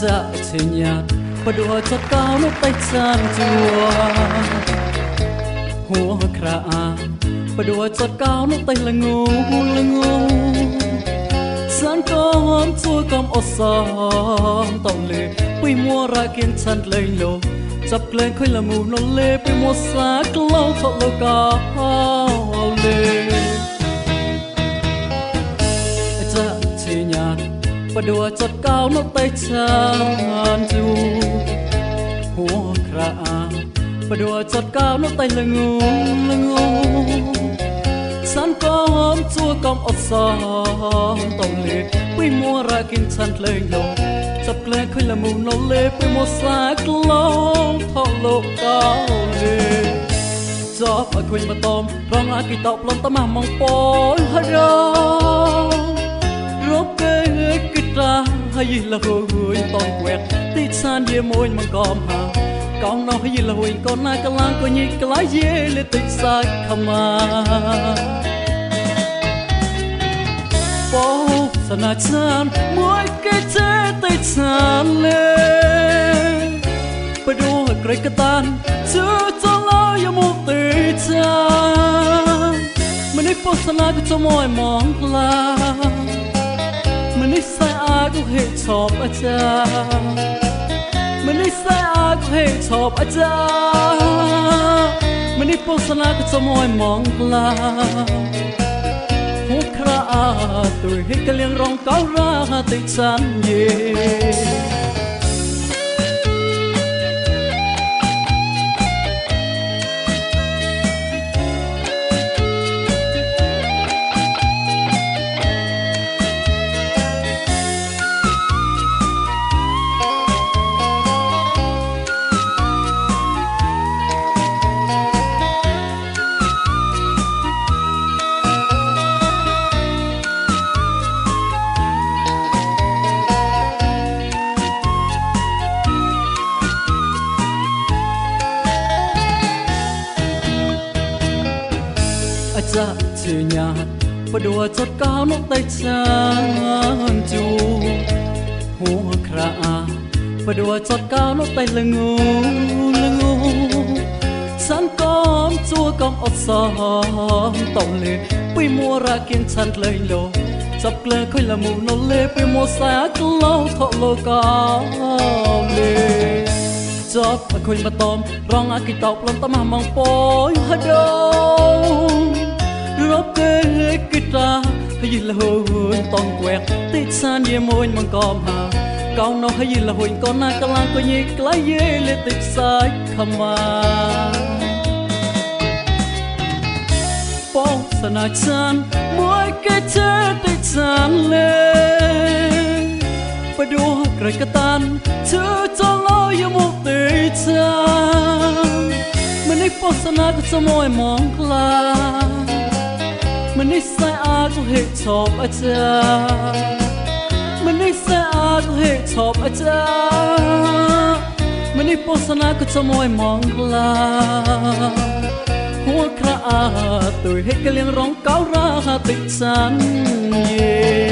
dạ chê nhạt và đùa cho cao nó tay chan chùa hùa khra và đùa cho cao nó tay là ngu sáng con chua cầm ô song tông lệ quy mua ra kiên chăn lên lô chập lên khơi là mù nó lê quy mua xa lâu thọ lâu cao lê dạ chê nhạt và đùa chót cao nó tay chan chu hùa khra và đùa chót cao nó tay là ngu sáng con chua cầm ớt song tông lệ quy mua ra kinh chăn lên lô chập lên khơi là mù nó lê quy mua xa lâu thọ lâu cao lê chóp ở khơi mà tôm rong á kỳ tọp lon tắm mà mong bối hơi rong rốt kê kê ra hay gì là hồi tòn quẹt tít san ye môi mà gom hà con nó hay gì là hồi con na cái lang coi nhị cái lái ye lên tít sai khăm à bố sana chan mỗi cái chế tít san lên bây đua cái cái tan chưa cho lo yêu một tít chan mình đi phố sana cái cho môi mong la mình đi sai ai cũng hệ chọc ở cha mình đi sai ai cũng hệ chọc ở cha mình đi phố sana cũng cho môi mong la hút ra tuổi hết cái liang rong cáo ra tay chan ye dạ chê nhạt và đùa chót cao nó tay chan chu hùa khra và đùa chót cao nó tay là ngu sáng con chua cầm ớt song tông lệ quy mua ra kiên chăn lên lô chập lên khơi là mù nó lê quy mua xa lâu thọ lâu cao lê chóp ở khơi mà tôm rong á kỳ tọp lon tắm mà mong bối hơi đông rốt kê kê ra hay gì là hồi tòn quẹt tít san ye môi mà gom hà cao nó hay gì là hồi con na cái lang coi nhị cái lái ye lên tít sai khăm à bố sana chan mỗi cái chế tít san lên bây đua cái cái tan chưa cho lo yêu một tít chan mình đi phố sana cứ cho môi mong la mình đi sai ai cũng hệ chọc ở cha mình đi sai ai cũng hệ chọc ở cha mình đi phố sana cứ cho môi mong la hùa khra tuổi hết cái liang rong cáo ra tít chan ye